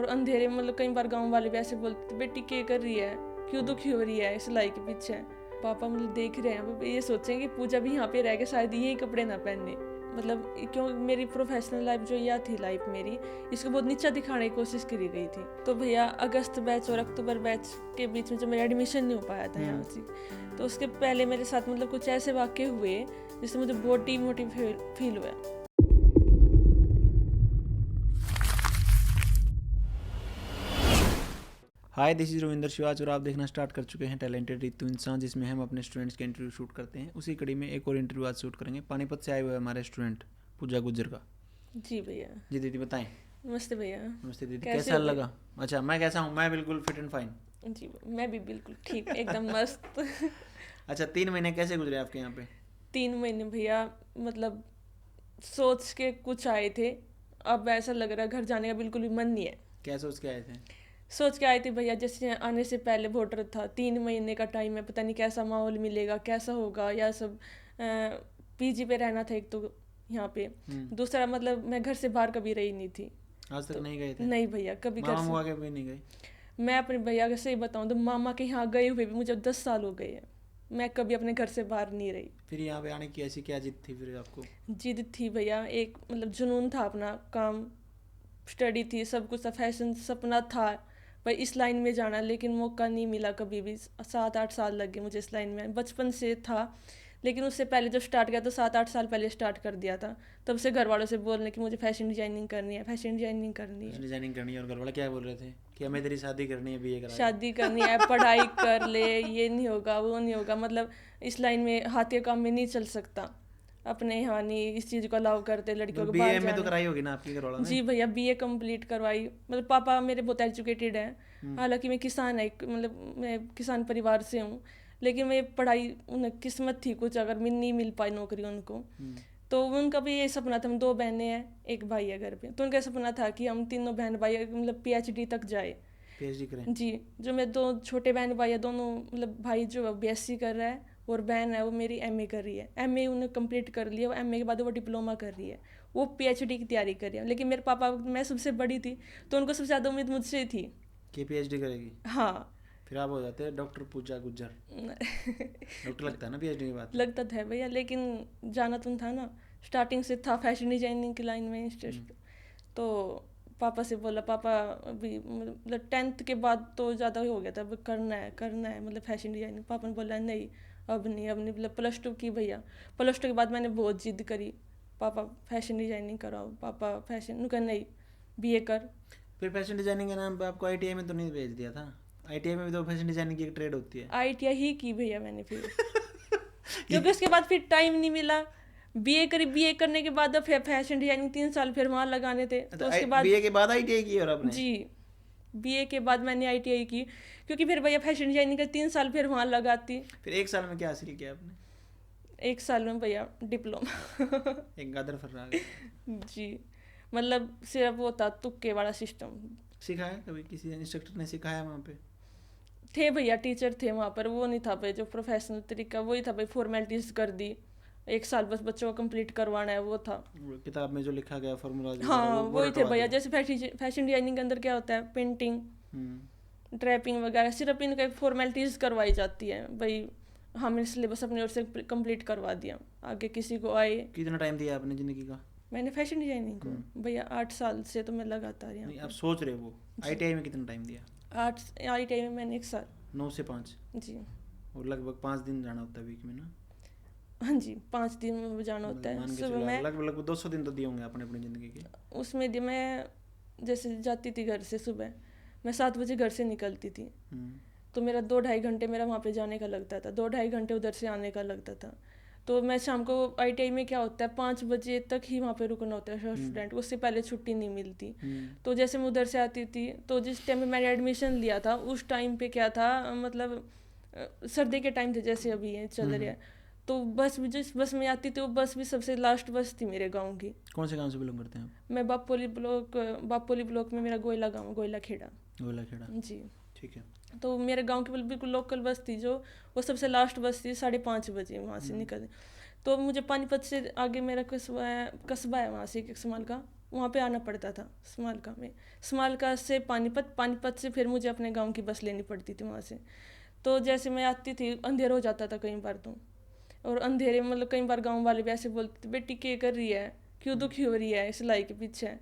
अंधेरे मतलब कई बार गांव वाले भी ऐसे बोलते बेटी क्या कर रही है, क्यों दुखी हो रही है सिलाई के पीछे। पापा मतलब देख रहे हैं, वो ये सोचेंगे पूजा भी यहाँ पे रह के शायद यही कपड़े ना पहने। मतलब क्यों मेरी प्रोफेशनल लाइफ जो यह थी लाइफ मेरी, इसको बहुत नीचा दिखाने की कोशिश करी गई थी। तो भैया अगस्त बैच और अक्टूबर बैच के बीच में जो मेरा एडमिशन नहीं हो पाया था यहाँ से, तो उसके पहले मेरे साथ मतलब कुछ ऐसे वाक़ये हुए जिससे मुझे बहुत डिमोटिव फील हुआ। हाय, दिस इज़ रविंदर शिवाज और आप देखना स्टार्ट कर चुके हैं टैलेंटेड रितु इंसान, जिसमें हम अपने स्टूडेंट्स के इंटरव्यू शूट करते हैं। उसी कड़ी में एक और इंटरव्यू आज शूट करेंगे। पानीपत से आए हुए हमारे स्टूडेंट पूजा गुज्जर का। जी भैया। जी दीदी बताएं। नमस्ते भैया। नमस्ते दीदी, कैसा लगा? अच्छा, मैं कैसा हूँ? मैं बिल्कुल फिट एंड फाइन। जी मैं भी बिल्कुल ठीक, एकदम मस्त। अच्छा, 3 महीने कैसे गुजरे आपके यहाँ पे? 3 महीने भैया मतलब सोच के कुछ आए थे, अब ऐसा लग रहा है घर जाने का बिल्कुल भी मन नहीं है। क्या सोच के आए थे? सोच के आए थे भैया, जैसे आने से पहले बहुत डर था, 3 महीने का टाइम है, पता नहीं कैसा माहौल मिलेगा, कैसा होगा, या सब पीजी पे रहना था एक तो यहाँ पे। दूसरा मतलब मैं घर से बाहर कभी रही नहीं थी। आज तक तो नहीं गए थे? नहीं भैया, कभी घर मामा से के भी नहीं गए? मैं अपने भैया के सही बताऊँ तो मामा के यहाँ गए हुए भी मुझे 10 साल हो गए हैं। मैं कभी अपने घर से बाहर नहीं रही। फिर यहाँ पे आने की ऐसी क्या जिद थी फिर आपको? जिद थी भैया, एक मतलब जुनून था, अपना काम स्टडी थी, सब कुछ था, फैशन सपना था भाई इस लाइन में जाना, लेकिन मौका नहीं मिला कभी भी। 7-8 साल लग गए मुझे इस लाइन में, बचपन से था। लेकिन उससे पहले जब स्टार्ट किया तो 7-8 साल पहले स्टार्ट कर दिया था। तब से घर वालों से बोलने कि मुझे फैशन डिजाइनिंग करनी है, फैशन डिजाइनिंग करनी है, डिजाइनिंग करनी है। और घर वाले क्या बोल रहे थे कि हमें तेरी शादी करनी है, बीए करा? शादी करनी है, पढ़ाई कर ले, ये नहीं होगा वो नहीं होगा, मतलब इस लाइन में हाथ के काम में नहीं चल सकता, अपने यहाँ नहीं इस चीज़ को अलाउ करते लड़कियों को बाहर बीए में तो जाने। कराई होगी ना आपकी घर वालों ने? जी भैया, बीए कंप्लीट करवाई। मतलब पापा मेरे बहुत एजुकेटेड हैं, हालांकि मैं किसान है, मतलब मैं किसान परिवार से हूँ, लेकिन मैं पढ़ाई उन्हें किस्मत थी कुछ, अगर नहीं मिल पाई नौकरी उनको, तो उनका भी ये सपना था। हम 2 बहनें हैं, एक भाई है घर पे, तो उनका सपना था कि हम तीनों बहन भाई मतलब पीएचडी तक जाए, पीएचडी करें। जी। जो मैं 2 छोटे बहन भाई है, दोनों मतलब भाई जो बीएससी कर रहा है और बहन है वो मेरी एमए कर रही है। एमए उन्हें कंप्लीट कर लिया, वो एमए के बाद वो डिप्लोमा कर रही है, वो पीएचडी की तैयारी कर रही है। लेकिन मेरे पापा, मैं सबसे बड़ी थी तो उनको सबसे ज़्यादा उम्मीद मुझसे थी कि पीएचडी करेगी। हाँ। फिर आप हो जाते हैं डॉक्टर पूजा गुज्जर। डॉक्टर लगता है ना पीएचडी के बाद? लगता था भैया, लेकिन जाना तो था ना, स्टार्टिंग से था फैशन डिजाइनिंग की लाइन में इंटरेस्ट। तो पापा से बोला, पापा अभी मतलब 10th के बाद तो ज़्यादा हो गया था, अब करना है मतलब फैशन डिजाइनिंग। पापा ने बोला नहीं अब नहीं मतलब +2 की भैया। +2 के बाद मैंने बहुत जिद करी, पापा फैशन डिजाइनिंग कराओ, पापा फैशन, उनका नहीं बीए कर। फिर फैशन डिजाइनिंग के नाम पे आपको आईटीआई में तो नहीं भेज दिया था? आईटीआई में भी तो फैशन डिजाइनिंग की एक ट्रेड होती है। आईटीआई ही की भैया मैंने फिर क्योंकि उसके बाद फिर टाइम नहीं मिला। बीए करने के बाद फिर फैशन डिजाइनिंग 3 साल फिर वहाँ लगाने थे, तो उसके बाद बीए के बाद आईटीआई की और आपने? जी बीए के बाद मैंने आईटीआई की, क्योंकि फिर भैया फैशन डिजाइनिंग का 3 साल फिर वहाँ लगाती। फिर 1 साल में क्या हासिल किया आपने? 1 साल में भैया डिप्लोमा। एक गादर फर्राग। जी मतलब सिर्फ वो था तुक्के वाला सिस्टम। सिखाया कभी किसी इंस्ट्रक्टर ने सिखाया वहाँ पे? थे भैया, टीचर थे वहाँ पर, वो नहीं था भाई जो प्रोफेशनल तरीका, वही था भाई, फॉर्मेलिटीज कर दी, 1 साल बस बच्चों को कंप्लीट करवाना है, वो था। किताब में जो लिखा गया फॉर्मूलाज हाँ वही थे भैया। जैसे फैशन डिजाइनिंग के अंदर क्या होता है, पेंटिंग, ड्रैपिंग वगैरह, सिर्फ इनका फॉर्मेलिटीज करवाई जाती है भाई। हमने सिलेबस अपनी ओर से कंप्लीट करवा दिया, आगे किसी को आए। कितना टाइम दिया आपने जिंदगी का? मैंने फैशन डिजाइनिंग को भैया 8 साल से तो मैं लगातार यहाँ। नहीं, आप सोच रहे हो आईटीआई में कितना टाइम दिया? 8 आईटीआई में मैंने 1 साल। 9 से 5? जी। और लगभग 5 दिन जाना होता है वीक में ना? हाँ जी, 5 दिन में जाना होता है। सुबह में लगभग 200 दिन तो दिए होंगे आपने अपनी ज़िंदगी के। उसमें मैं जैसे जाती थी घर से, सुबह मैं 7 बजे घर से निकलती थी, तो मेरा 2-2.5 घंटे मेरा वहाँ पे जाने का लगता था, 2-2.5 घंटे उधर से आने का लगता था। तो मैं शाम को, आईटीआई में क्या होता है 5 बजे तक ही वहाँ पे रुकना होता है स्टूडेंट, उससे पहले छुट्टी नहीं मिलती। तो जैसे मैं उधर से आती थी, तो जिस टाइम में मैंने एडमिशन लिया था उस टाइम पे क्या था, मतलब सर्दी के टाइम थे जैसे अभी ये चल रहा है, तो बस भी जिस बस में आती थी वो बस भी सबसे लास्ट बस थी मेरे गांव की। कौन से गांव से बिलोंग करते हैं आप? मैं बापोली ब्लॉक में मेरा गोयला गांव, गोयला खेड़ा। गोयला खेड़ा, जी। ठीक है। तो मेरे गांव की बिल्कुल लोकल बस थी जो, वो सबसे लास्ट बस थी, 5:30 बजे वहाँ से निकल। तो मुझे पानीपत से आगे मेरा कस्बा है वहाँ से, किस्माल का, वहाँ पे आना पड़ता था स्मालका में, स्मालका से पानीपत, पानीपत से फिर मुझे अपने गांव की बस लेनी पड़ती थी वहाँ से। तो जैसे मैं आती थी अंधेरा हो जाता था कई बार तो, और अंधेरे मतलब कई बार गांव वाले भी ऐसे बोलते थे बेटी क्या कर रही है, क्यों दुखी हो रही है सिलाई के पीछे,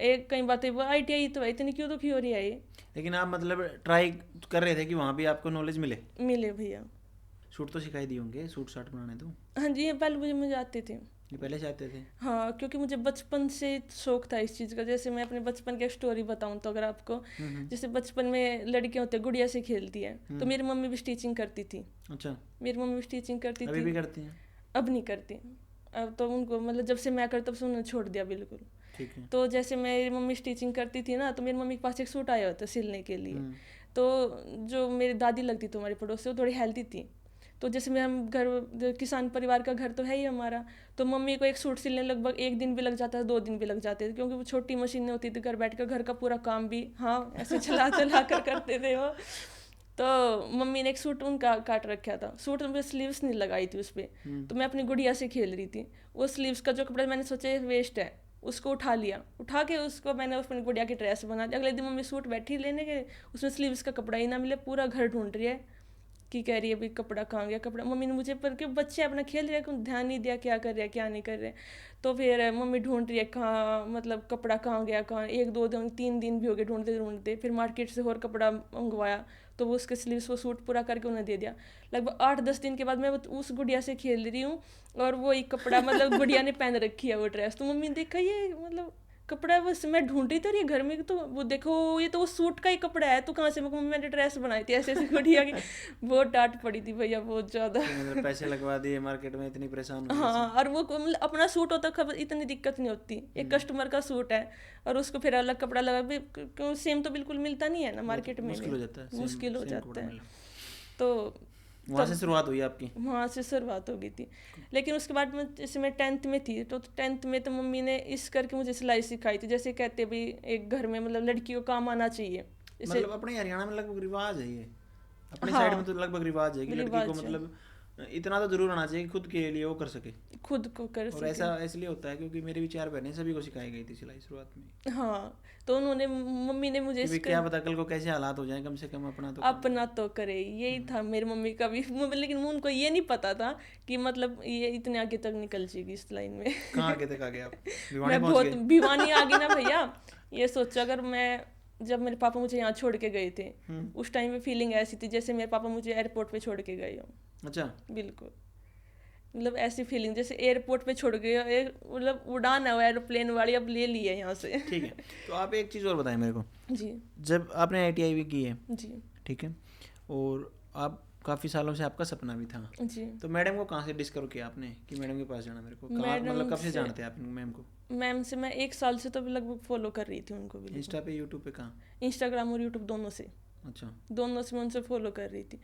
एक कई बातें वो ITI तो है इतनी क्यों दुखी हो रही है ये। लेकिन आप मतलब ट्राई कर रहे थे कि वहाँ भी आपको नॉलेज मिले? मिले भैया। सूट तो सिखाई दिए होंगे, सूट साट बनाने तो? हाँ जी, ये पहले मुझे आते थे। ये पहले से आते थे? हाँ, क्योंकि मुझे बचपन से शौक था इस चीज़ का। जैसे मैं अपने बचपन की एक स्टोरी बताऊं तो अगर आपको, जैसे बचपन में लड़कियां होती है गुड़िया से खेलती है, तो मेरी मम्मी भी स्टिचिंग करती थी। अच्छा, मेरी मम्मी भी स्टिचिंग करती अभी थी। भी करती हैं? अब नहीं करती, अब तो उनको मतलब जब से मैं करता तब से उन्होंने छोड़ दिया बिल्कुल। ठीक है। तो जैसे मेरी मम्मी स्टिचिंग करती थी ना, तो मेरी मम्मी के पास एक सूट आया होता सिलने के लिए। तो जो मेरी दादी लगती थी हमारी पड़ोस से, वो थोड़ी हेल्दी थी। तो जैसे मैं हम घर किसान परिवार का घर तो है ही हमारा, तो मम्मी को एक सूट सिलने लगभग 1 दिन भी लग जाता था, 2 दिन भी लग जाते थे, क्योंकि वो छोटी मशीनें होती थी, घर बैठ कर घर का पूरा काम भी हाँ ऐसे चला चला कर करते थे वो। तो मम्मी ने एक सूट उनका काट रखा था, सूट में स्लीव्स नहीं लगाई थी उस पर। तो मैं अपनी गुड़िया से खेल रही थी, वो स्लीव्स का जो कपड़ा मैंने सोचा वेस्ट है, उसको उठा लिया, उठा के उसको मैंने अपनी गुड़िया की ड्रेस बना दी। अगले दिन मम्मी सूट बैठी लेने के, उसमें स्लीव्स का कपड़ा ही ना मिले, पूरा घर ढूंढ रही है कि कह रही है भाई कपड़ा कहाँ गया कपड़ा। मम्मी ने मुझे पर के बच्चे अपना खेल रहे हैं, ध्यान नहीं दिया क्या कर रहे हैं क्या नहीं कर रहे। तो फिर मम्मी ढूंढ रही है कहाँ, मतलब कपड़ा कहाँ गया कहाँ। 1-2 दिन 3 दिन भी हो गए ढूंढते ढूंढते, फिर मार्केट से और कपड़ा मंगवाया, तो वो उसके स्लीव्स वो सूट पूरा करके उन्हें दे दिया। लगभग 8-10 दिन के बाद मैं उस गुड़िया से खेल रही हूँ, और वो एक कपड़ा मतलब गुड़िया ने पहन रखी है वो ड्रेस। तो मम्मी ने देखा ये मतलब कपड़ा बस मैं ढूंढ रही थी और ये घर में, तो वो देखो ये तो वो सूट का ही कपड़ा है, तो कहाँ से। मम्मी मैंने ड्रेस बनाई थी ऐसे ऐसे गुड़िया की। बहुत डांट पड़ी थी भैया, बहुत ज़्यादा। मतलब पैसे लगवा दिए मार्केट में, इतनी परेशान हुई हाँ, और वो मतलब अपना सूट होता खबर इतनी दिक्कत नहीं होती, एक कस्टमर का सूट है और उसको फिर अलग कपड़ा लगा भी, क्यों सेम तो बिल्कुल मिलता नहीं है ना मार्केट में, मुश्किल हो जाता है, मुश्किल हो जाता है। मिला। तो वहाँ से शुरुआत हुई आपकी? वहाँ से शुरुआत हो गई थी। लेकिन उसके बाद में जैसे मैं 10th में थी, तो 10th में तो मम्मी ने इस करके मुझे सिलाई सिखाई थी। जैसे कहते भी एक घर में मतलब लड़की को काम आना चाहिए, मतलब अपने हरियाणा में लगभग रिवाज है ये, अपनी हाँ, साइड में तो लगभग रिवाज है कि लड़की को रिवाज है। मतलब इतना तो जरूर आना चाहिए कि खुद के लिए वो कर सके, खुद को कर और सके। ऐसा इसलिए होता है क्योंकि मेरी भी 4 बहनें, सभी को सिखाई गई थी सिलाई शुरुआत में। हाँ, तो उन्होंने मम्मी ने मुझे क्योंकि क्या पता कल को कैसे हालात हो जाए, कम से कम अपना तो अपना तो करे, यही था मेरी मम्मी का भी। लेकिन उनको ये नहीं पता था कि मतलब ये इतने आगे तक निकल जाएगी इस लाइन में। कहाँ आगे तक आ गए आप? मैं बहुत भिवानी आ गई ना भैया। ये सोचा अगर मैं, जब मेरे पापा मुझे यहाँ छोड़ के गए थे, उस टाइम में फीलिंग ऐसी थी जैसे मेरे पापा मुझे एयरपोर्ट पे छोड़ के गए हो। अच्छा, बिल्कुल, मतलब ऐसी फीलिंग जैसे एयरपोर्ट पे छोड़ गए, मतलब उड़ान है वो एरोप्लेन वाली, अब ले ली है यहाँ से। ठीक है। तो आप एक चीज़ और बताएं मेरे को। जी जब आपने ITI भी की है, जी ठीक है, और आप काफ़ी सालों से आपका सपना भी था, जी। तो मैडम को कहाँ से डिस्कवर किया आपने कि मैडम के पास जाना मेरे को? कहाँ मैडम मतलब कब से से- जानते हैं आप मैम को? मैम से मैं 1 साल से तो लगभग फॉलो कर रही थी उनको भी, इंस्टा पे, यूट्यूब पे, कहाँ? इंस्टाग्राम और यूट्यूब दोनों से। अच्छा, दोनों से मैं उनसे फॉलो कर रही थी।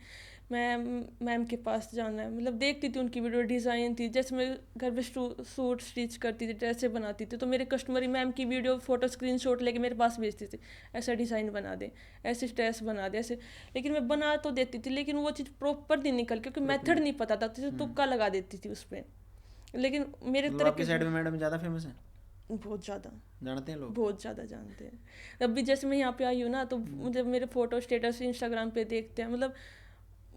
मैं मैम के पास जाना है, मतलब देखती थी उनकी वीडियो, डिज़ाइन थी। जैसे मैं घर पे सूट स्टिच करती थी, ड्रेसें बनाती थी, तो मेरे कस्टमर ही मैम की वीडियो फोटो स्क्रीनशॉट लेके मेरे पास भेजती थी, ऐसा डिज़ाइन बना दे, ऐसी ड्रेस बना दे, ऐसे। लेकिन मैं बना तो देती थी, लेकिन वो चीज़ प्रॉपर नहीं निकल, क्योंकि मेथड नहीं पता था, तो तुक्का लगा देती थी उस पर। लेकिन मेरे मतलब तरह आपकी साइड में मैडम ज़्यादा फेमस है? बहुत ज़्यादा, जानते हैं लोग? बहुत ज़्यादा जानते हैं। अभी जैसे मैं यहाँ पे आई हूँ ना, तो मुझे मेरे फोटो स्टेटस इंस्टाग्राम पे देखते हैं, मतलब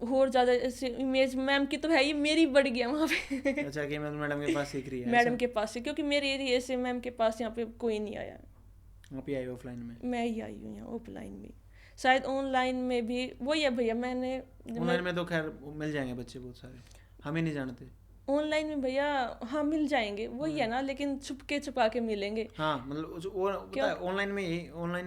और ज़्यादा ऐसे इमेज मैम की तो है ही, मेरी बढ़ गया वहाँ पे। अच्छा, कि मैडम के पास सीख रही है? मैडम के पास से, क्योंकि मेरे एरिया से मैम के पास यहाँ पे कोई नहीं आया, आप ही आई ऑफलाइन में? मैं ही आई हूँ यहाँ ऑफलाइन में। शायद ऑनलाइन में भी वही है भैया। मैंने ऑनलाइन में तो खैर मिल जाएंगे बच्चे बहुत सारे, हम ही नहीं जानते। ऑनलाइन में भैया हाँ मिल जाएंगे, वही है ना, लेकिन छुपा के मिलेंगे। हाँ, मतलब वो पता है ऑनलाइन में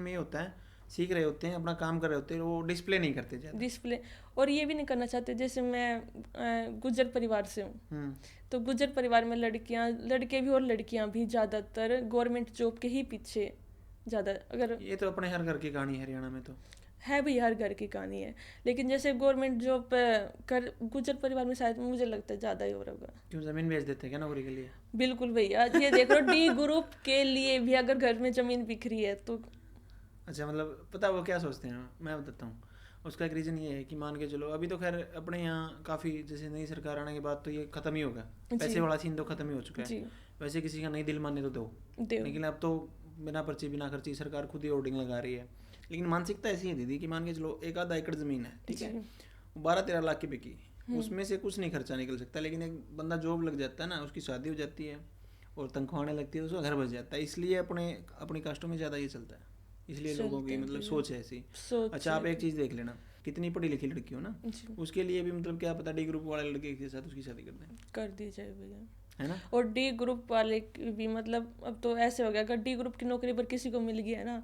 ये होता है, सीख रहे होते हैं, अपना काम कर रहे होते हैं, वो डिस्प्ले नहीं करते ज़्यादा। डिस्प्ले और ये भी नहीं करना चाहते। जैसे मैं गुज्जर परिवार से हूँ, तो गुज्जर परिवार में लड़के भी और लड़कियाँ भी ज़्यादातर गवर्नमेंट जॉब के ही पीछे ज़्यादा। अगर ये तो अपने हर घर की कहानी है हरियाणा में, तो है भी, हर घर की कहानी है। लेकिन जैसे गवर्नमेंट जॉब कर गुज्जर परिवार में शायद मुझे लगता है ज़्यादा ही हो रहा होगा। क्यों, ज़मीन बेच देते हैं क्या नौकरी के लिए? बिल्कुल भैया, ये देख लो D ग्रुप के लिए भी अगर घर में ज़मीन बिक रही है तो। अच्छा, मतलब पता है वो क्या सोचते हैं, मैं बताता हूँ। उसका एक रीज़न ये है कि मान के चलो, अभी तो खैर अपने यहाँ काफ़ी जैसे नई सरकार आने के बाद तो ये ख़त्म ही होगा, पैसे वाला सीन तो ख़त्म ही हो चुका है। वैसे किसी का नहीं दिल माने तो दो, लेकिन अब तो बिना पर्ची बिना खर्ची सरकार खुद ही होर्डिंग लगा रही है। लेकिन मानसिकता ऐसी है दीदी कि मान के चलो 1-आधा एकड़ ज़मीन है, ठीक है, 12-13 लाख की बिकी, उसमें से कुछ नहीं खर्चा निकल सकता। लेकिन एक बंदा जॉब लग जाता है ना, उसकी शादी हो जाती है और तनख्वाह आने लगती है, उसका घर बच जाता है। इसलिए अपनी कास्टों में ज़्यादा ये चलता है, इसलिए लोगों की मतलब सोच है ऐसी। अच्छा, आप एक चीज़ देख लेना, कितनी पढ़ी लिखी लड़की हो ना, उसके लिए भी मतलब क्या पता डी ग्रुप वाले लड़के के साथ उसकी शादी कर दें, कर दी जाए भैया, है ना। और डी ग्रुप वाले भी मतलब अब तो ऐसे हो गया, अगर डी ग्रुप की नौकरी पर किसी को मिल गया है ना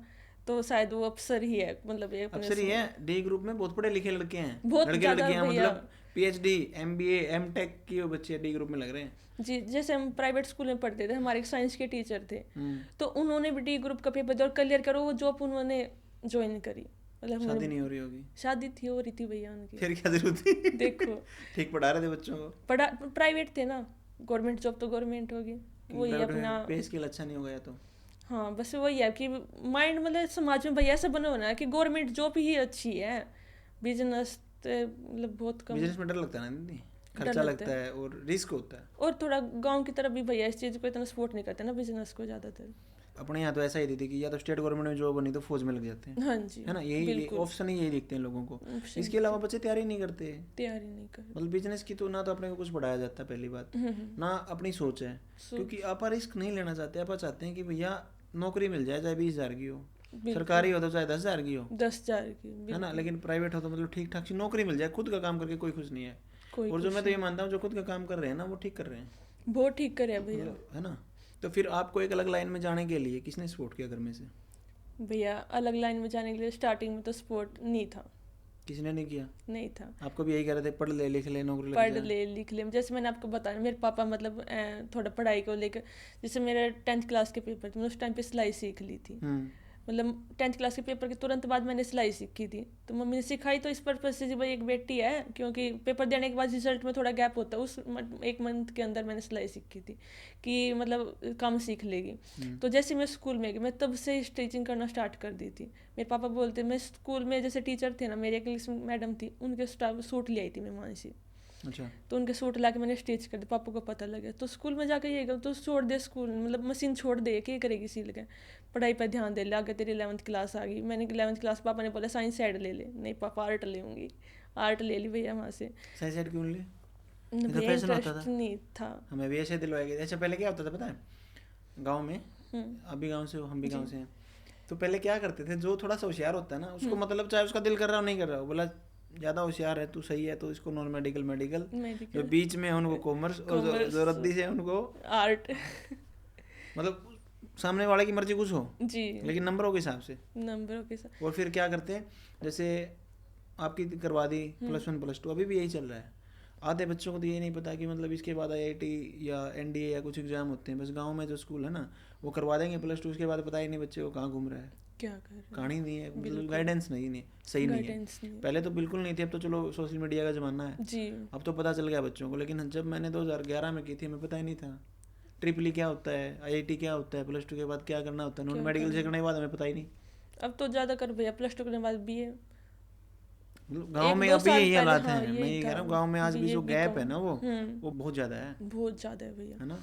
तो शायद वो अफसर ही है, मतलब ये अफसर ही है। डी ग्रुप में बहुत पढ़े लिखे लड़के हैं, बहुत लड़के ज्यादा लड़कियां, भैया। मतलब PhD MBA M.Tech की वो बच्चे डी ग्रुप में लग रहे हैं। जी, जैसे हम प्राइवेट स्कूल में पढ़ते थे, हमारे एक साइंस के टीचर थे, तो उन्होंने भी डी ग्रुप का पेपर दिया और क्लियर करो, वो जॉब उन्होंने ज्वाइन करी। मतलब शादी नहीं हो रही होगी? शादी थी, हो रही थी भैया उनकी। फिर क्या जरूरत थी? देखो ठीक पढ़ा रहे थे बच्चों को, पढ़ा, प्राइवेट थे ना, गवर्नमेंट जॉब तो गवर्नमेंट होगी, वही अपना पे स्केल अच्छा नहीं हो गया तो। हाँ, बस वही है कि माइंड मतलब समाज में भैया ऐसा बना होना है कि गवर्नमेंट जॉब ही अच्छी है, बिजनेस मतलब बहुत कम। बिजनेस में डर लगता है ना दीदी, खर्चा लगता है और रिस्क होता है, और थोड़ा गांव की तरफ भी भैया इस चीज़ को इतना सपोर्ट नहीं करते ना, बिजनेस को ज़्यादातर। अपने यहाँ तो ऐसा ही दीदी कि या तो स्टेट गवर्नमेंट में जॉब बनी तो फौज में लग जाते हैं, हाँ जी, है ना, यही ऑप्शन ही यही दिखते हैं लोगों को। इसके अलावा बच्चे तैयारी नहीं करते, मतलब बिजनेस की तो ना तो अपने को कुछ पढ़ाया जाता है पहली बात, ना अपनी सोच है, क्योंकि आप रिस्क नहीं लेना चाहते। आप चाहते हैं कि भैया नौकरी मिल जाए, चाहे 20,000 की हो, सरकारी हो तो चाहे 10,000 की हो, 10,000 की, है ना, लेकिन प्राइवेट हो तो मतलब ठीक ठाक सी नौकरी मिल जाए, खुद का काम करके कोई खुश नहीं है। और जो मैं तो ये मानता हूँ जो खुद का काम कर रहे हैं ना वो ठीक कर रहे हैं, बहुत ठीक करे भैया, है ना। तो फिर आपको एक अलग लाइन में जाने के लिए किसने सपोर्ट किया घर में से? भैया अलग लाइन में जाने के लिए स्टार्टिंग में तो सपोर्ट नहीं था, किसने नहीं किया? नहीं था। आपको भी यही कह रहे थे पढ़ ले लिख ले नौकरी लग पढ़ जाए, ले लिख ले, जैसे मैंने आपको बताया मेरे पापा मतलब थोड़ा पढ़ाई को लेकर, जैसे मेरे 10th क्लास के पेपर थे, मैंने उस टाइम पे सिलाई सीख ली थी, मतलब 10th क्लास के पेपर के तुरंत बाद मैंने सिलाई सीखी थी, तो मम्मी ने सिखाई तो इस पर्पज से भाई एक बेटी है, क्योंकि पेपर देने के बाद रिजल्ट में थोड़ा गैप होता है, उस 1 मंथ के अंदर मैंने सिलाई सीखी थी कि मतलब काम सीख लेगी। तो जैसे मैं स्कूल में गई, मैं तब से स्टिचिंग करना स्टार्ट कर दी थी। मेरे पापा बोलते, मैं स्कूल में जैसे टीचर थे ना, मेरी एक मैडम थी, उनके सूट ले आई थी मैं मानसी, अच्छा, तो उनके सूट ला के मैंने स्टिच कर दिया, पापा को पता लगे तो स्कूल में जाकर ये तो छोड़ दे स्कूल, मतलब मशीन छोड़ दे, क्या करेगी सिल के, पढ़ाई पर ध्यान दे ले, आगे तेरी 11th क्लास आ गई। मैंने 11th क्लास, पापा ने बोला साइंस साइड ले ले, नहीं पापा आर्ट लेंगी, आर्ट ले ली भैया वहाँ से। साइंस साइड क्यों ले? इंटरेस्ट नहीं था, हमें भी ऐसे दिलवाया गया। अच्छा, पहले क्या होता था पता है, गाँव में, अभी गाँव से हो, हम भी गाँव से हैं, तो पहले क्या करते थे, जो थोड़ा सा होशियार होता है ना उसको मतलब चाहे उसका दिल कर रहा हो नहीं कर रहा हो, बोला ज़्यादा होशियार है तू, सही है, तो इसको नॉन मेडिकल, जो बीच में है उनको कॉमर्स, और जो रद्दी से उनको आर्ट मतलब सामने वाले की मर्जी कुछ हो जी, लेकिन नंबरों के हिसाब से, नंबरों के साथ। और फिर क्या करते हैं, जैसे आपकी करवा दी +1 +2, अभी भी यही चल रहा है। आधे बच्चों को तो ये नहीं पता कि मतलब इसके बाद IIT या NDA या कुछ एग्जाम होते हैं, बस गांव में जो स्कूल है ना वो करवा देंगे +2, उसके बाद पता ही नहीं बच्चे को कहाँ घूम रहा है, क्या कर रहे हैं, कहानी नहीं है, मतलब गाइडेंस नहीं सही नहीं है। पहले तो बिल्कुल नहीं थी, अब तो चलो सोशल मीडिया का ज़माना है जी, अब तो पता चल गया बच्चों को, लेकिन जब मैंने 2011 में की थी हमें पता ही नहीं था ट्रिपल क्या होता है, IIT क्या होता है, +2 के बाद क्या करना होता है, नॉन मेडिकल से करने के बाद हमें पता ही नहीं। अब तो ज़्यादा कर भैया, +2 करने के बाद BA, गांव में अभी यही हालात हैं। मैं ये कह रहा हूँ गांव में आज भी जो गैप है ना वो बहुत ज़्यादा है, बहुत ज़्यादा है भैया, है ना।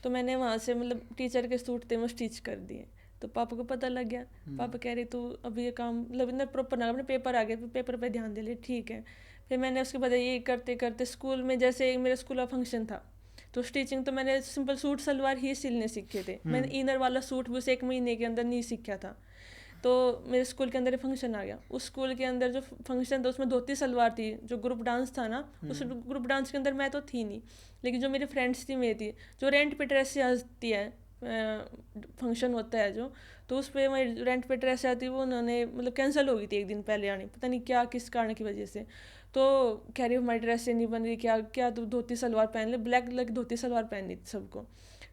तो मैंने वहाँ से मतलब टीचर के सूट थे वो स्टिच कर दिए, तो पापा को पता लग गया, पापा कह रहे तू अभी ये काम मतलब इतना प्रॉपर ना, अपने पेपर आ गए तो पेपर पे ध्यान दे ले, ठीक है। फिर मैंने उसके बाद ये करते करते स्कूल में, जैसे मेरे स्कूल का फंक्शन था तो स्टिचिंग तो मैंने सिंपल सूट सलवार ही सिलने सीखे थे, मैंने इनर वाला सूट भी उस 1 महीने के अंदर नहीं सीखा था। तो मेरे स्कूल के अंदर फंक्शन आ गया, उस स्कूल के अंदर जो फंक्शन था उसमें धोती सलवार थी, जो ग्रुप डांस था ना उस ग्रुप डांस के अंदर मैं तो थी नहीं, लेकिन जो मेरी फ्रेंड्स थी मेरी थी, जो रेंट पे ड्रेस आती है, फंक्शन होता है जो, तो उस पर मेरी रेंट पे ड्रेस आती वो उन्होंने मतलब कैंसिल हो गई थी 1 दिन पहले आनी, पता नहीं क्या किस कारण की वजह से, तो कह रही हमारी ड्रेस से नहीं बन रही, क्या क्या तू धोती सलवार पहन ले, ब्लैक कलर की धोती सलवार पहनी थी सबको।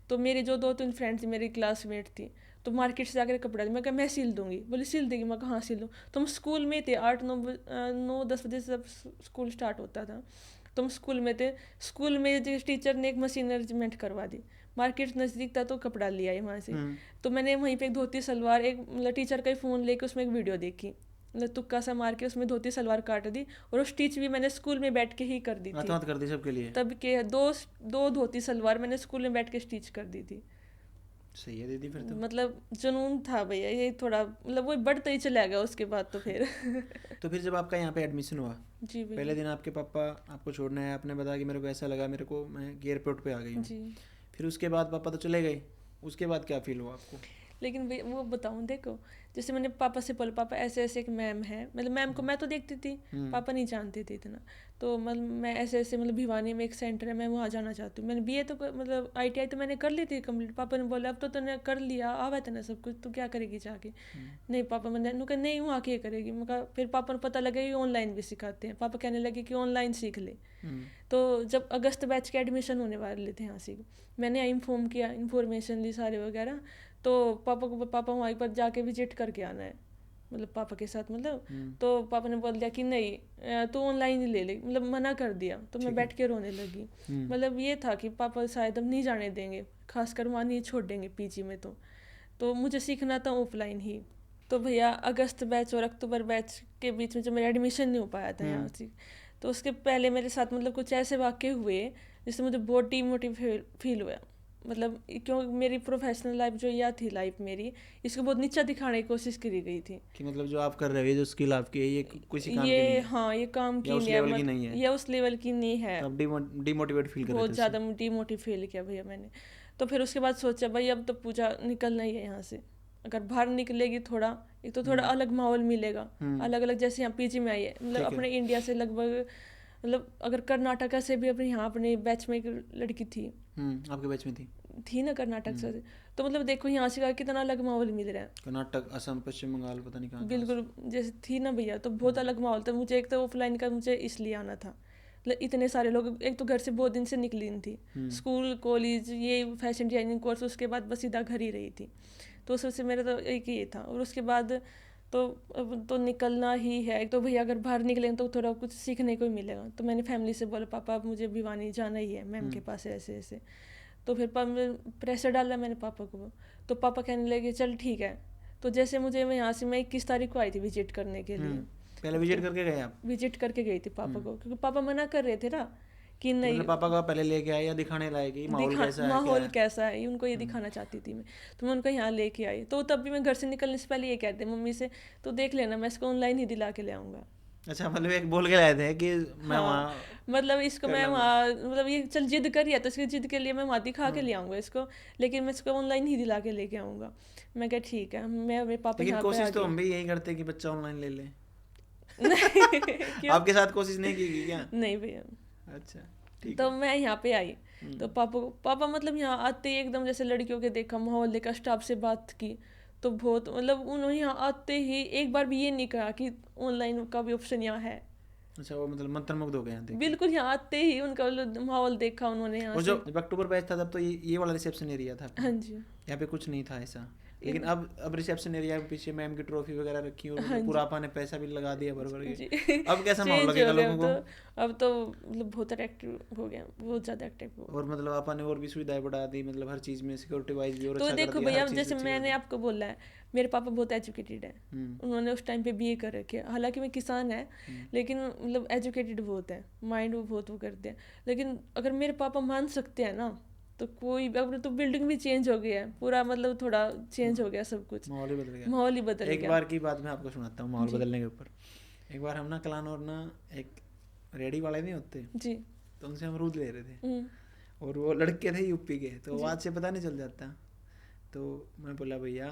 तो मेरी जो 2-3 फ्रेंड्स थी, मेरी क्लासमेट थी, तो मार्केट से जाकर कपड़ा मैं कहा मैं सिल दूंगी, बोली सिल देगी, मैं कहाँ सिल दूँ, तो हम स्कूल में थे, 8-9-10 बजे से स्कूल स्टार्ट होता था, तो हम स्कूल में थे, स्कूल में टीचर ने एक मशीन अरेंजमेंट करवा दी, मार्केट नज़दीक था तो कपड़ा लिया है वहाँ से, तो मैंने वहीं पे एक धोती सलवार, एक मतलब टीचर का ही फ़ोन लेके उसमें एक वीडियो देखी, मतलब तुक्का सा मार के उसमें धोती सलवार काट दी, और वो स्टिच भी मैंने स्कूल में बैठ के ही कर दी थी, कर दी सबके लिए, तब के दो धोती सलवार मैंने स्कूल में बैठ के स्टिच कर दी थी। सही है दीदी फिर तो। मतलब जुनून था भैया ये थोड़ा, मतलब वो बढ़ता ही चला गया उसके बाद तो फिर। तो फिर जब आपका यहाँ पे एडमिशन हुआ, जी भैया। पहले दिन आपके पापा आपको छोड़ने आए, आपने बताया कि मेरे को ऐसा लगा, मेरे को मैं एयरपोर्ट पे आ गई हूँ। जी। फिर उसके बाद पापा तो चले गए, उसके बाद क्या फील हुआ आपको? लेकिन वो बताऊँ, देखो जैसे मैंने पापा से बोला पापा ऐसे ऐसे एक मैम है, मतलब मैम को मैं तो देखती थी, पापा नहीं जानते थे इतना। तो मतलब मैं ऐसे ऐसे, मतलब भिवानी में एक सेंटर है, मैं वहाँ जाना चाहती हूँ। मैंने बीए तो मतलब आईटीआई तो मैंने कर ली थी कंप्लीट। पापा ने बोला अब तो तूने कर लिया, आवा था ना सब कुछ, तो क्या करेगी जाके? नहीं पापा, मैंने कहा नहीं वहाँ क्या करेगी। मैं कहा, फिर पापा को पता लगा कि ऑनलाइन भी सिखाते हैं। पापा कहने लगे कि ऑनलाइन सीख ले। तो जब अगस्त बैच के एडमिशन होने वाले थे यहाँ से, मैंने इन्फॉर्म किया, इन्फॉर्मेशन ली सारे वगैरह। तो पापा वहाँ पर जाके विजिट करके आना है, मतलब पापा के साथ मतलब। तो पापा ने बोल दिया कि नहीं तू ऑनलाइन ही ले ले, मतलब मना कर दिया। तो मैं बैठ के रोने लगी। मतलब ये था कि पापा शायद अब नहीं जाने देंगे, खासकर वहाँ नहीं छोड़ देंगे पीजी में। तो मुझे सीखना था ऑफलाइन ही। तो भैया अगस्त बैच और अक्टूबर बैच के बीच में जब मेरा एडमिशन नहीं हो पाया था यहाँ से, तो उसके पहले मेरे साथ मतलब कुछ ऐसे वाक़ये हुए जिससे मुझे बहुत डीमोटिवेट फील हुआ। मतलब क्यों मेरी प्रोफेशनल लाइफ जो यह थी लाइफ मेरी, इसको बहुत नीचा दिखाने की कोशिश करी गई थी कि मतलब जो आप कर रहे हो, ये जो स्किल आपकी है, ये किसी काम की ये नहीं है, हाँ ये काम या की उस नहीं है, लेवल की नहीं है, या उस लेवल की नहीं है। तो आप डिमोटिवेट फील कर रहे बहुत थे ज़्यादा डीमोटिव फील किया भैया मैंने। तो फिर उसके बाद सोचा भाई अब तो पूजा निकलना ही है यहाँ से। अगर बाहर निकलेगी थोड़ा, एक तो थोड़ा अलग माहौल मिलेगा, अलग अलग, जैसे यहाँ पीजी में आई है, मतलब अपने इंडिया से लगभग, मतलब अगर कर्नाटका से भी अपने यहाँ अपने बैच में एक लड़की थी, आपके बैच में थी ना कर्नाटक से, तो मतलब देखो यहाँ से कितना अलग माहौल मिल रहा है। कर्नाटक, असम, पश्चिम बंगाल, पता नहीं कहाँ बिल्कुल जैसे थी ना भैया, तो बहुत अलग माहौल था। मुझे एक तो ऑफलाइन का मुझे इसलिए आना था, मतलब इतने सारे लोग, एक तो घर से बहुत दिन से निकली नहीं थी, स्कूल कॉलेज ये फैशन डिजाइनिंग कोर्स, उसके बाद बस सीधा घर ही रही थी। तो उससे मेरा तो एक ही ये था। और उसके बाद तो अब तो निकलना ही है। एक तो भैया अगर बाहर निकलेंगे तो थोड़ा कुछ सीखने को ही मिलेगा। तो मैंने फैमिली से बोला पापा अब मुझे भिवानी जाना ही है, मैम के पास ऐसे ऐसे। तो फिर प्रेशर डाला मैंने पापा को। तो पापा कहने लगे चल ठीक है। तो जैसे मुझे यहाँ से मैं 21 तारीख को आई थी विजिट करने के लिए। पहले विजिट करके गए आप? विजिट करके गई थी पापा को, क्योंकि पापा मना कर रहे थे ना कि नहीं। मतलब पापा को पहले लेके आए या दिखाने लाए कि माहौल कैसा है, माहौल कैसा है, उनको ये दिखाना चाहती थी मैं। तो मैं उनको यहाँ लेके आई। तो तब भी मैं घर से निकलने से पहले ये कहते मम्मी से, तो देख लेना मैं इसको ऑनलाइन ही दिला के ले आऊँगा। अच्छा, मतलब एक बोल के लाए थे कि मैं वहाँ, मतलब इसको मैं वहाँ, मतलब ये चल जिद करिए तो इसकी जिद के लिए मैं वहाँ दिखा के ले आऊँगा इसको, लेकिन मैं इसको ऑनलाइन ही दिला के लेके आऊँगा। मैं क्या ठीक है, मैं मेरे पापा लेकिन यहाँ पे आ कोशिश तो गए। हम भी यही करते कि बच्चा ऑनलाइन ले ले। क्यों? आपके साथ कोशिश नहीं की क्या? नहीं भैया। अच्छा ठीक तो है। मैं यहाँ पे आई। तो पापा मतलब यहाँ आते ही एकदम जैसे लड़कियों के देखा माहौल देखा, स्टाफ से बात की, तो बहुत मतलब उन्होंने यहाँ आते ही एक बार भी ये नहीं कहा कि ऑनलाइन का भी ऑप्शन यहाँ है। अच्छा, वो मतलब मंत्रमुग्ध हो गए यहाँ देख के। बिल्कुल, यहाँ आते ही उनका माहौल देखा उन्होंने यहाँ और से। जब अक्टूबर बैच था तब तो ये वाला रिसेप्शन एरिया था आपका? हाँ जी। यहाँ पे कुछ नहीं था ऐसा, लेकिन अब रिसेप्शन एरिया के पीछे मैम की ट्रॉफी वगैरह रखी और हाँ पूरा आपा ने पैसा भी लगा दिया भर भर के। जी। अब कैसा माहौल चेंज लगेगा हो गया लोगों को? अब तो मतलब बहुत एक्टिव हो गया, बहुत ज़्यादा एक्टिव हो गया। और मतलब आपा ने और भी सुविधाएं बढ़ा दी, मतलब हर चीज़ में सिक्योरिटी वाइज भी और तो अच्छा कर देखो दिया, भैया हर चीज़ जैसे अच्छी कर मैंने दी। आपको बोला है, मेरे पापा बहुत एजुकेटेड है। उन्होंने उस टाइम पे बीए कर रखे है। हालांकि मैं किसान है, लेकिन मतलब एजुकेटेड बहुत है, माइंड वो बहुत वो करते हैं। लेकिन अगर मेरे पापा मान सकते हैं ना, तो कोई अब तो बिल्डिंग भी चेंज हो गई है पूरा, मतलब थोड़ा चेंज हो गया सब कुछ, माहौल ही बदल गया। माहौल ही बदल एक गया। बार की बात मैं आपको सुनाता हूँ माहौल बदलने के ऊपर। एक बार हम ना कलानौर ना एक रेडी वाले नहीं होते जी, तो उनसे अमरूद ले रहे थे, और वो लड़के थे यूपी के, तो आवाज़ से पता नहीं चल जाता। तो मैं बोला भैया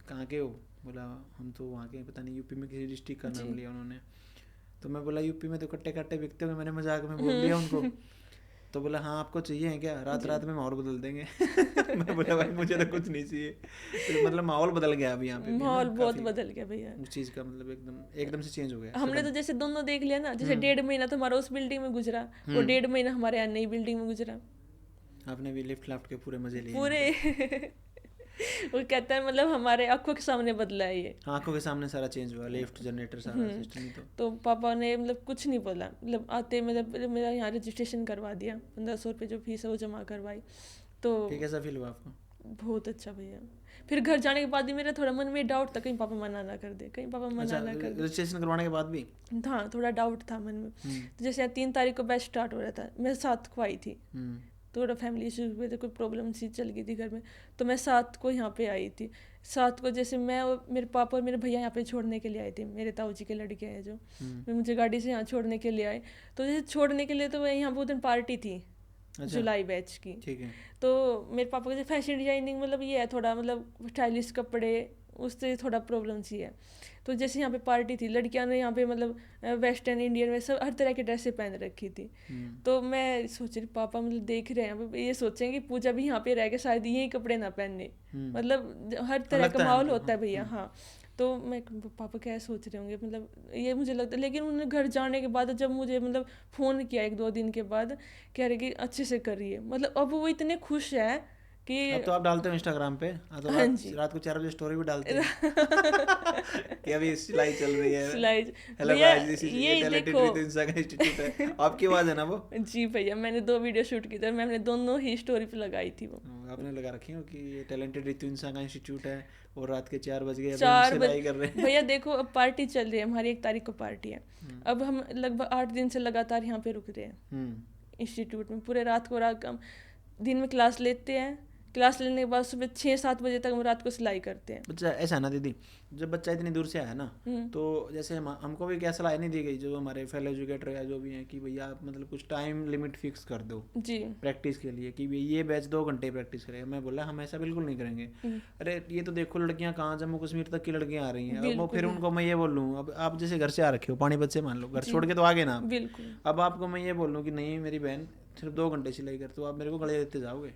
कहाँ के हो? बोला हम तो वहाँ के, पता नहीं यूपी में किसी डिस्ट्रिक्ट का नाम लिया उन्होंने। तो मैं बोला यूपी में तो कट्टे कट्टे बिकते हुए, मैंने मजाक में बोल दिया उनको। तो बोला हाँ आपको चाहिए है क्या? रात रात में माहौल बदल देंगे। मैं बोला भाई मुझे तो कुछ नहीं चाहिए। तो मतलब माहौल बदल गया अभी यहाँ पे, माहौल बहुत बदल गया भैया। उस चीज़ का मतलब एकदम से चेंज हो गया। हमने तो जैसे दोनों देख लिया ना, जैसे 1.5 महीना तो हमारा उस बिल्डिंग में गुजरा, और 1.5 महीना हमारे यहाँ नई बिल्डिंग में गुजरा। आपने भी लिफ्ट लाफ्ट के पूरे मजे लिए पूरे। वो कहता है मतलब हमारे आंखों के सामने बदला है ये। आंखों के सामने सारा चेंज हुआ, लिफ्ट जनरेटर सारा सिस्टम ही। तो पापा ने मतलब कुछ नहीं बोला, मतलब आते मतलब मेरा यहाँ रजिस्ट्रेशन करवा दिया, 1500 रुपये जो फीस है वो जमा करवाई। तो कैसा फील हुआ आपको? बहुत अच्छा भैया। फिर घर जाने के बाद भी मेरा थोड़ा मन में डाउट था, कहीं पापा मना ना कर दे, कहीं पापा मना ना कर दे। रजिस्ट्रेशन करवाने के बाद भी हाँ थोड़ा डाउट था मन में। तो जैसे 3 तारीख को बैच स्टार्ट हो रहा था, मैं 7 को आई थी, थोड़ा फैमिली इशूज हुए थे, कोई प्रॉब्लम सी चल गई थी घर में, तो मैं 7 को यहाँ पे आई थी। 7 को जैसे मैं और मेरे पापा और मेरे भैया यहाँ पे छोड़ने के लिए आए थे, मेरे ताऊ जी के लड़के हैं जो, मैं मुझे गाड़ी से यहाँ छोड़ने के लिए आए। तो जैसे छोड़ने के लिए तो यहाँ पे उस दिन पार्टी थी, जुलाई बैच की। ठीक है। तो मेरे पापा को फैशन डिजाइनिंग मतलब ये है थोड़ा, मतलब स्टाइलिश कपड़े, उससे थोड़ा प्रॉब्लम सी है। तो जैसे यहाँ पे पार्टी थी, लड़कियां ने यहाँ पे मतलब वेस्टर्न इंडियन में सब हर तरह की ड्रेसें पहन रखी थी। तो मैं सोच रही पापा मतलब देख रहे हैं, ये सोचेंगे पूजा भी यहाँ पे रह के शायद यही कपड़े ना पहने, मतलब हर तरह का माहौल होता है भैया। हाँ, तो मैं पापा क्या सोच रहे होंगे, मतलब ये मुझे लगता है। लेकिन उन्होंने घर जाने के बाद जब मुझे मतलब फ़ोन किया 1-2 दिन के बाद, कह रहे कि अच्छे से कर रही है, मतलब अब वो इतने खुश है कि अब तो आप डालते हो इंस्टाग्राम पे, तो हाँ रात को 4 बजे स्टोरी भी डालते हैं कि अभी सिलाई चल रही है, सिलाई। हेलो भैया गाइस, दिस इज ये टैलेंटेड देखो विद इंस्टाग्राम इंस्टीट्यूट है। आपकी आवाज है ना वो? जी भैया, मैंने 2 वीडियो शूट की थी और मैंने दोनों ही स्टोरी पे लगाई थी वो। आपने लगा रखी हो कि ये टैलेंटेड रितु इंस्टाग्राम इंस्टीट्यूट है और रात के 4 बज गए, अभी 4 हम सिलाई कर रहे हैं। भैया देखो, अब पार्टी चल रही है हमारी, 1 तारीख को पार्टी है। अब हम लगभग 8 दिन से लगातार यहाँ पे रुक रहे हैं इंस्टीट्यूट में, पूरे रात को दिन में क्लास लेते हैं, क्लास लेने के बाद सुबह 6-7 बजे तक हम रात को सिलाई करते हैं। बच्चा ऐसा है ना दीदी, जब बच्चा इतनी दूर से आया ना, तो जैसे हमको भी क्या सलाह नहीं दी गई, जो हमारे फेलो एजुकेटर या जो भी हैं, कि भैया आप मतलब कुछ टाइम लिमिट फिक्स कर दो जी प्रैक्टिस के लिए, कि ये बैच 2 घंटे प्रैक्टिस करेगा। मैं बोला हम ऐसा बिल्कुल नहीं करेंगे। अरे ये तो देखो लड़कियां कहाँ जम्मू कश्मीर तक की लड़कियां आ रही हैं, अब फिर उनको मैं ये बोल लूँ, अब आप जैसे घर से आ रखे हो पानीपत से, मान लो घर छोड़ के तो आ गए ना, अब आपको मैं ये बोल लूँ कि नहीं मेरी बहन सिर्फ 2 घंटे सिलाई कर, तो आप मेरे को गले देते जाओगे?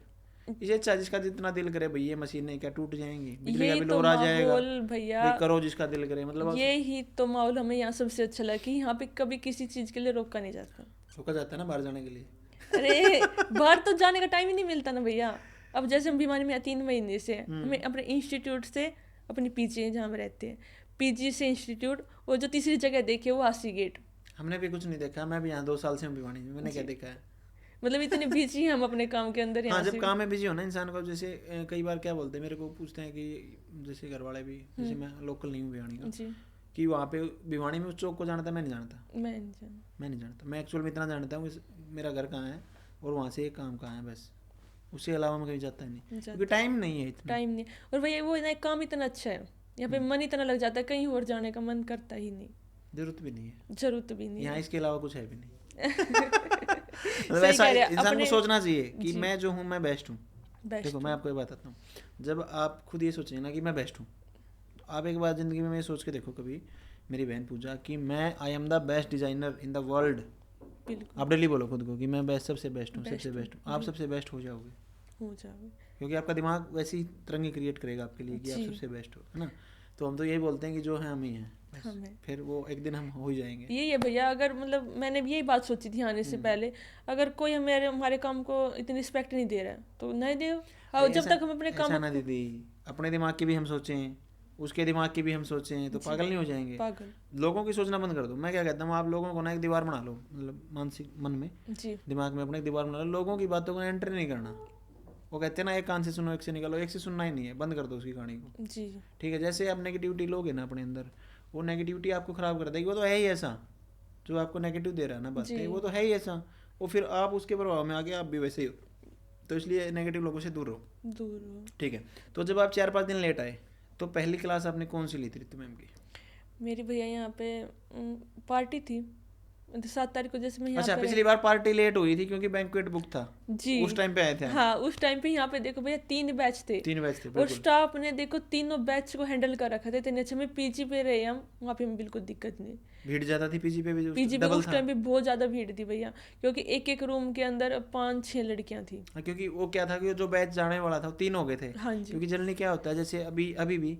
इसे अच्छा जिसका जितना दिल करे भैया, मशीनें क्या टूट जाएंगी, बिजली का बिल और आ जाएगा भैया, करो जिसका दिल करे। मतलब ये ही तो माहौल हमें यहाँ सबसे अच्छा लगा कि यहाँ पे कभी किसी चीज के लिए रोका नहीं जाता। रोका जाता है ना बाहर जाने के लिए? अरे बाहर तो जाने का टाइम ही नहीं मिलता ना भैया। अब जैसे हम बीमारी में 3 महीने से हमें अपने इंस्टीट्यूट से अपनी पीजी जहाँ में रहते हैं, पीजी से इंस्टीट्यूट, और जो तीसरी जगह देखी वो आसी गेट। हमने भी कुछ नहीं देखा, मैं भी यहाँ 2 साल से हूँ भिवानी में, मैंने क्या देखा है? मतलब इतने बिजी हम अपने काम के अंदर। हाँ, जब काम में बिजी हो ना इंसान को, जैसे कई बार क्या बोलते हैं मेरे को, पूछते हैं कि जैसे घर वाले भी, जैसे मैं लोकल नहीं हूँ भिवानी का, कि वहाँ पे भिवानी में उस चौक को जानता, मैं नहीं जानता। मैं एक्चुअल में इतना जानता हूँ मेरा घर कहाँ है और वहाँ से एक काम कहाँ है, बस उसके अलावा मैं कहीं जाता नहीं, क्योंकि टाइम नहीं है इतना। टाइम नहीं, और भैया वो ना काम इतना अच्छा है यहाँ पे, मन इतना लग जाता है, कहीं और जाने का मन करता ही नहीं, जरूरत भी नहीं है यहाँ, इसके अलावा कुछ है भी नहीं। मतलब ऐसा इंसान को सोचना चाहिए कि मैं जो हूँ मैं बेस्ट हूँ। देखो मैं आपको ये बताता हूँ, जब आप खुद ये सोचेंगे ना कि मैं बेस्ट हूँ, तो आप एक बार ज़िंदगी में ये सोच के देखो कभी, मेरी बहन पूजा, कि मैं I am the best designer in the world. आप डेली बोलो खुद को कि मैं सबसे बेस्ट हूँ, सबसे बेस्ट हूँ। आप सबसे बेस्ट हो जाओगे, क्योंकि आपका दिमाग वैसी तरंगे क्रिएट करेगा आपके लिए कि आप सबसे बेस्ट हो, है ना। तो हम तो यही बोलते हैं कि जो है हम ही हैं, फिर वो एक दिन हम हो जाएंगे। यही है भैया, अगर मतलब मैंने भी यही बात सोची थी आने से पहले, अगर कोई हमारे काम को इतनी रिस्पेक्ट नहीं दे रहा है तो नहीं दे, जब तक हम अपने काम ना दीदी, अपने दिमाग की भी हम सोचें, उसके दिमाग की भी हम सोचें, तो पागल नहीं हो जाएंगे? पागल। लोगों की सोचना बंद कर दो। मैं क्या कहता हूँ, आप लोगों को ना एक दीवार बना लो, मतलब मानसिक मन में दिमाग में अपने एक दीवार बना लो, लोगों की बातों को एंटर नहीं करना। वो कहते हैं ना एक कान से सुनो एक से निकालो, एक से सुनना ही नहीं है, बंद कर दो उसकी कहानी को जी। ठीक है, जैसे आप नेगेटिविटी लोगे ना अपने अंदर, वो नेगेटिविटी आपको ख़राब कर देगी। वो तो है ही ऐसा, जो आपको नेगेटिव दे रहा है ना बातें, वो तो है ही ऐसा, वो फिर आप उसके प्रभाव में आके आप भी वैसे ही हो। तो इसलिए नेगेटिव लोगों से दूर रहो। ठीक है, तो जब आप 4-5 दिन लेट आए, तो पहली क्लास आपने कौन सी ली थी रितु मैम की? मेरी भैया यहाँ पे पार्टी थी 7 तारीख को, जैसे मैं यहाँ अच्छा, पिछली बार पार्टी लेट हुई थी क्योंकि बैंक्वेट बुक था जी, उस टाइम पे आए थे। हाँ, उस टाइम पे यहाँ पे देखो भैया 3 बैच थे और स्टाफ ने देखो तीनों बैच को हैंडल कर रखा था इतने अच्छे। में पीजी पे रहे हम, वहाँ पे बिल्कुल दिक्कत नहीं, भीड़ ज्यादा थी पीजी पे भी, उस टाइम पे बहुत ज्यादा भीड़ थी भैया, क्योंकि एक रूम के अंदर 5-6 लड़कियां थी। क्योंकि वो क्या था कि जो बैच जाने वाला था 3 हो गए थे। हाँ जी, क्योंकि जनरली क्या होता है, जैसे अभी भी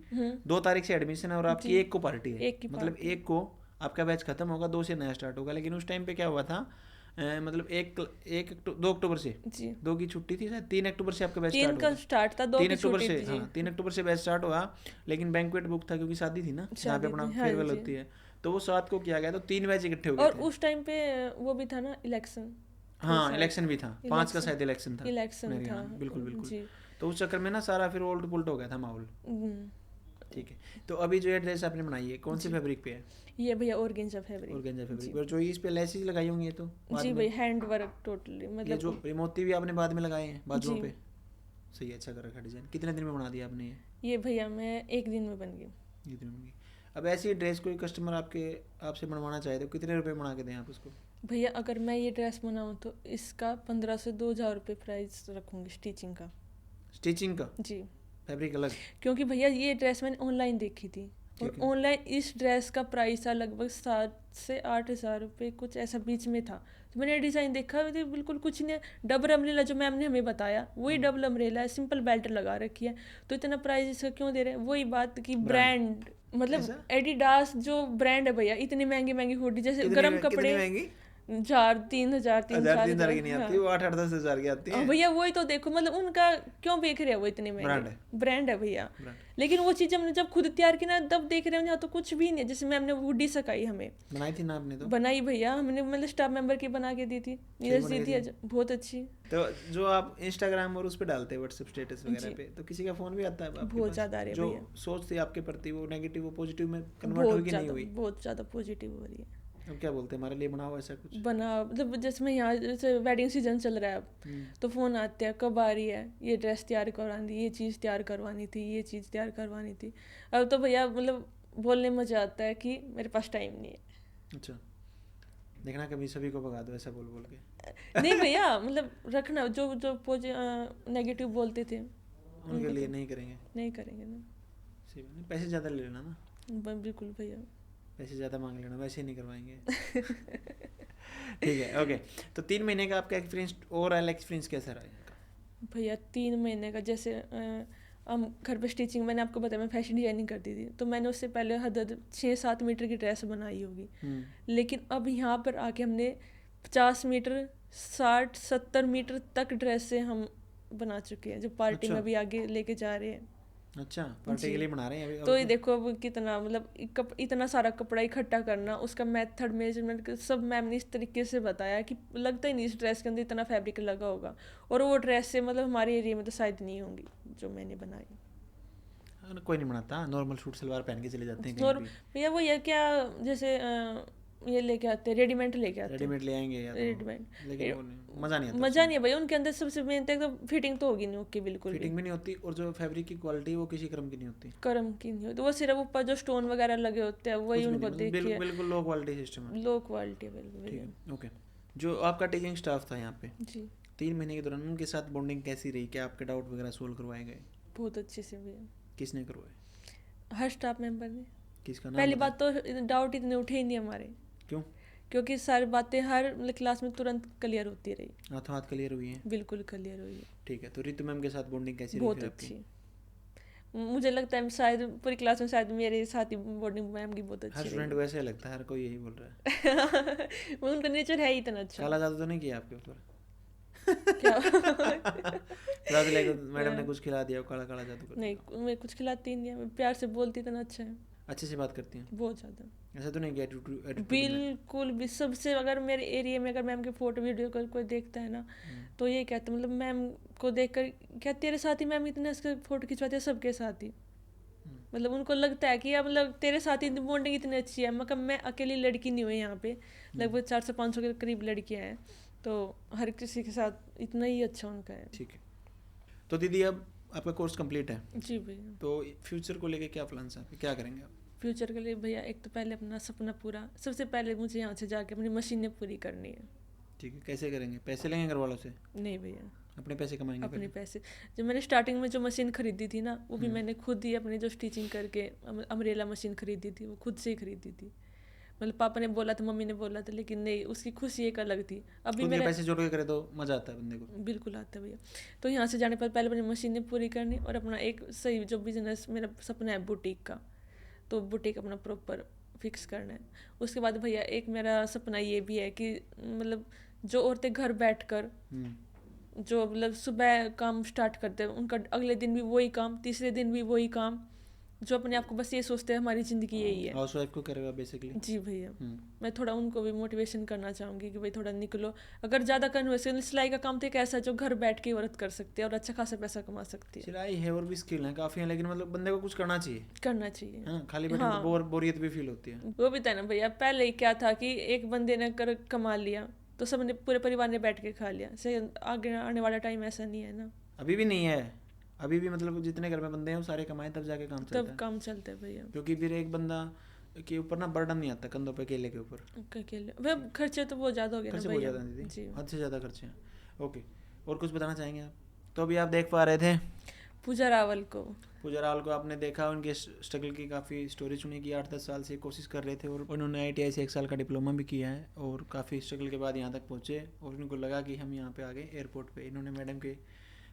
2 तारीख से एडमिशन है और आपकी 1 को पार्टी है, मतलब 1 को आपका बैच खत्म होगा, 2 से नया स्टार्ट होगा। लेकिन उस टाइम पे क्या हुआ था, मतलब 2 अक्टूबर से 2 की छुट्टी थी शायद, 3 अक्टूबर से आपका बैच स्टार्ट था, 3 अक्टूबर से, हाँ 3 अक्टूबर से बैच स्टार्ट हुआ। लेकिन बैंक्वेट बुक था क्योंकि शादी थी ना, जहाँ पे अपना फेयरवेल होती है, तो वो 7 को किया गया, तो 3 बैच इकट्ठे हो गए। और उस टाइम पे वो भी था ना इलेक्शन, हाँ इलेक्शन भी था, 5 का शायद इलेक्शन था, बिल्कुल। तो उस चक्कर में ना सारा फिर उलट पुलट हो गया था माहौल। ठीक है। तो अभी जो ये ड्रेस आपने बनाई है कौन सी फैब्रिक पे है? ये भैया ऑर्गेन्जा फैब्रिक। Organza fabric. और जो इस पे लेसेस लगाई होंगी ये तो बाद जी में? भैया हैंड वर्क टोटली, ये मतलब जो मोती भी आपने बाद में लगाए हैं बाजुओं जी। पे? सही है, अच्छा कर रखा डिजाइन। कितने दिन में बना दिया आपने ये भैया मैं 1 दिन में बन गई। ये दिन में? अब ऐसी ड्रेस कोई कस्टमर आपसे बनवाना चाहे तो कितने रुपए बना के दें आप उसको? भैया अगर मैं ये ड्रेस बनाऊँ तो इसका 15 से 2,000 रुपये प्राइस रखूँगी स्टिचिंग का। स्टिचिंग का? जी। फैब्रिक अलग? क्योंकि भैया ये ड्रेस मैंने ऑनलाइन देखी थी और ऑनलाइन इस ड्रेस का प्राइस था लगभग 7 से 8,000 रुपये, कुछ ऐसा बीच में था। तो मैंने डिज़ाइन देखा तो बिल्कुल कुछ नहीं, डबल अम्ब्रेला जो मैम ने हमें बताया वही डबल अम्ब्रेला है, सिंपल बेल्ट लगा रखी है, तो इतना प्राइस इसका क्यों दे रहे हैं? वही बात कि ब्रांड, मतलब एडिडास जो ब्रांड है भैया, इतनी महंगी महंगी हुडी, जैसे गर्म कपड़े 3,000 की नहीं आती, वो 8-10 हज़ार की आती है भैया। वही तो देखो, मतलब उनका क्यों बेच रहे हैं वो इतने महंगे? ब्रांड है भैया। लेकिन वो चीज़ हमने जब खुद तैयार की ना तब देख रहे हैं यहाँ तो कुछ भी नहीं है। जैसे मैम ने हुडी सकाई हमें बनाई थी ना आपने? तो बनाई भैया हमने, मतलब स्टाफ मेंबर की बना के दी थी, नीरज दी थी, बहुत अच्छी। तो जो आप इंस्टाग्राम और उस पे डालते हैं व्हाट्सएप स्टेटस वगैरह पे, तो किसी का फोन भी आता है आपके बहुत पास? ज़्यादा आ रही है जो भैया। सोच थी आपके प्रति वो नेगेटिव वो पॉजिटिव में कन्वर्ट हुई कि नहीं हुई? बहुत ज़्यादा पॉजिटिव हो रही है। अब क्या बोलते हैं, हमारे लिए बनाओ ऐसा कुछ? बना, मतलब जैसे मैं यहाँ, जैसे वेडिंग सीजन चल रहा है अब, तो फ़ोन आते हैं कब आ रही है, ये ड्रेस तैयार करवानी, ये चीज़ तैयार करवानी थी, ये चीज़ तैयार करवानी थी। अब तो भैया मतलब बोलने में मज़ा आता है कि मेरे पास टाइम नहीं है। अच्छा, देखना कभी सभी को भगा दो ऐसा बोल बोल के। नहीं भैया, मतलब रखना, जो जो नेगेटिव बोलते थे उनके लिए नहीं करेंगे ना। सही बात है, पैसे ज़्यादा ले लेना ना। बिल्कुल भैया, पैसे ज़्यादा मांग लेना, वैसे ही नहीं करवाएंगे। ठीक है, ओके। तो 3 महीने का आपका एक्सपीरियंस, ओवरऑल एक्सपीरियंस कैसा रहा भैया? 3 महीने का, जैसे हम घर पे स्टिचिंग, मैंने आपको बताया मैं फैशन डिजाइनिंग करती थी, तो मैंने उससे पहले हद 6-7 मीटर की ड्रेस बनाई होगी। लेकिन अब यहाँ पर आके हमने 50 मीटर 60-70 मीटर तक ड्रेसें हम बना चुके हैं, जो पार्टी में भी आगे लेके जा रहे हैं। अच्छा, पार्टी के लिए बना रहे हैं अभी? तो ये देखो अब कितना, मतलब इतना सारा कपड़ा इकट्ठा करना, उसका मेथड मेजरमेंट सब मैम ने इस तरीके से बताया कि लगता ही नहीं इस ड्रेस के अंदर इतना फैब्रिक लगा होगा। और वो ड्रेस से मतलब हमारे एरिया में तो शायद नहीं होंगी जो मैंने बनाई। कोई नहीं बनाता, नॉर्मल सूट सलवार पहन के चले जाते हैं कहीं भी। भैया वो ये क्या, जैसे ये लेके आते हैं रेडीमेड, लेके आते हैं रेडीमेड ले आएंगे या रेडीमेड, लेकिन मज़ा नहीं आता। मज़ा नहीं है भैया उनके अंदर। सबसे मेन तो फिटिंग तो होगी नहीं, ओके बिल्कुल फिटिंग भी नहीं होती, और जो फैब्रिक की क्वालिटी वो किसी क्रम की नहीं होती, कर्म की नहीं होती। वो सिर्फ ऊपर जो स्टोन वगैरह लगे होते हैं वही उनको देख के बिल्कुल लो क्वालिटी सिस्टम है, लो क्वालिटी बिल्कुल। ठीक है, ओके। जो आपका टीचिंग स्टाफ था यहाँ पे जी, 3 महीने के दौरान उनके साथ बॉन्डिंग कैसी रही? क्या आपके डाउट वगैरह सोल्व करवाए गए? बहुत अच्छे से भैया। किसने करवाए? हर स्टाफ मेंबर ने। किसका नाम? पहली बात तो डाउट इतने उठे ही नहीं हमारे। क्यों? क्योंकि सारी बातें हर क्लास में तुरंत क्लियर होती रही, हाथों हाथ क्लियर हुई है? बिल्कुल क्लियर हुई है। ठीक है, तो रितु मैम के साथ बॉन्डिंग कैसी रही? बहुत अच्छी, मुझे लगता है शायद पूरी क्लास में शायद मेरे साथ ही बॉन्डिंग मैम की बहुत अच्छी। हर स्टूडेंट वैसे लगता है, हर कोई यही बोल रहा है। उनका नेचर है ही इतना अच्छा। काला जादू तो नहीं किया आपके ऊपर? क्या? मैडम ने कुछ खिला दिया, काला काला जादू कर? नहीं, मैं कुछ खिलाती नहीं, मैं प्यार से बोलती इतना अच्छा है। अच्छे से बात करती हैं? बहुत ज़्यादा। ऐसा तो नहीं कि एटीट्यूड? बिल्कुल भी। सबसे अगर मेरे एरिया में अगर मैम के फोटो वीडियो कोई देखता है ना, तो ये कहता, मतलब मैम को देखकर क्या तेरे साथ ही मैम इतने फोटो खिंचवाते हैं सबके साथ ही, मतलब उनको लगता है कि मतलब तेरे साथ ही बॉन्डिंग इतनी अच्छी है। मतलब मैं अकेली लड़की नहीं हुई यहाँ पे, लगभग 400-500 के करीब लड़कियाँ हैं, तो हर किसी के साथ इतना ही अच्छा उनका है। ठीक है, तो दीदी अब आपका कोर्स कंप्लीट है? जी भैया। तो फ्यूचर को लेके क्या प्लान्स हैं, क्या करेंगे आप? फ्यूचर के लिए भैया एक तो पहले अपना सपना पूरा, सबसे पहले मुझे यहाँ से जाके अपनी मशीनें पूरी करनी है। ठीक है, कैसे करेंगे? पैसे लेंगे घर वालों से? नहीं भैया, अपने पैसे कमाएंगे? अपने पैसे। जब मैंने स्टार्टिंग में जो मशीन खरीदी थी ना, वो भी मैंने खुद ही अपनी जो स्टिचिंग करके अम्ब्रेला मशीन खरीदी थी, वो खुद से ही खरीदी थी। मतलब पापा ने बोला था, मम्मी ने बोला था, लेकिन नहीं, उसकी खुशी एक अलग थी। अभी मेरे पैसे जोड़ के करे तो मज़ा आता है बंदे को? बिल्कुल आता है भैया। तो यहाँ से जाने पर पहले अपनी मशीनें पूरी करनी और अपना एक सही जो बिजनेस, मेरा सपना है बुटीक का, तो बुटीक अपना प्रॉपर फिक्स करना है। उसके बाद भैया एक मेरा सपना ये भी है कि मतलब जो औरतें घर बैठकर जो मतलब सुबह काम स्टार्ट करते हैं, उनका अगले दिन भी वही काम, तीसरे दिन भी वही काम, जो अपने आप को बस ये सोचते हैं हमारी ज़िंदगी यही है। हाउस वाइफ को करेगा बेसिकली। जी भैया, मैं थोड़ा उनको भी मोटिवेशन करना चाहूँगी कि भाई थोड़ा निकलो। अगर ज़्यादा कन्वर्सेशन, सिलाई का काम तो एक ऐसा है जो घर बैठ के औरत कर सकती है और अच्छा खासा पैसा कमा सकती है। सिलाई है और भी स्किल है काफ़ी है, लेकिन मतलब बंदे को कुछ करना चाहिए। हाँ, खाली बैठे हाँ। तो बोरियत भी फील होती है। वो भी था ना भैया, पहले ही क्या था कि एक बंदे ने कर कमा लिया तो सबने, पूरे परिवार ने बैठ के खा लिया। से आगे आने वाला टाइम ऐसा नहीं है ना। अभी भी नहीं है, अभी भी मतलब जितने घर में बंदे हैं वो सारे कमाए तब जाके काम चलता है। तब काम चलता है भैया, क्योंकि फिर एक बंदा के ऊपर ना बर्डन नहीं आता कंधों पे, अकेले के ऊपर। अकेले वह खर्चे तो बहुत ज़्यादा हो गए ना खर्चे बहुत भैया। ज़्यादा हैं दीदी, जी, हद से ज़्यादा खर्चे हैं। ओके, और कुछ बताना चाहेंगे आप? तो अभी आप देख पा रहे थे पूजा रावल को। पूजा रावल को आपने देखा, उनके स्ट्रगल की काफ़ी स्टोरी सुनी कि 8-10 साल से कोशिश कर रहे थे और उन्होंने ITI से 1 साल का डिप्लोमा भी किया है और काफ़ी स्ट्रगल के बाद यहाँ तक पहुँचे और उनको लगा कि हम यहाँ पे आ गए एयरपोर्ट पे। इन्होंने मैडम के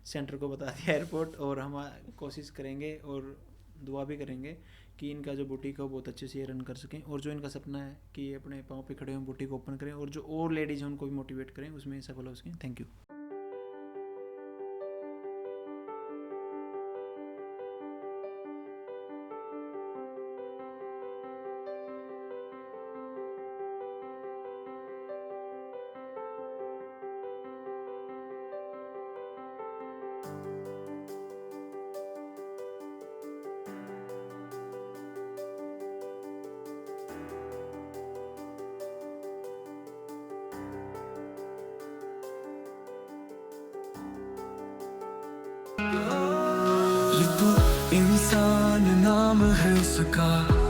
सेंटर को बता दिया एयरपोर्ट, और हम कोशिश करेंगे और दुआ भी करेंगे कि इनका जो बुटीक है वो बहुत अच्छे से रन कर सकें, और जो इनका सपना है कि ये अपने पाँव पे खड़े हों, बुटीक ओपन करें, और जो और लेडीज़ हैं उनको भी मोटिवेट करें, उसमें सफल हो सकें। Thank you. ये तो इंसान नाम है उसका।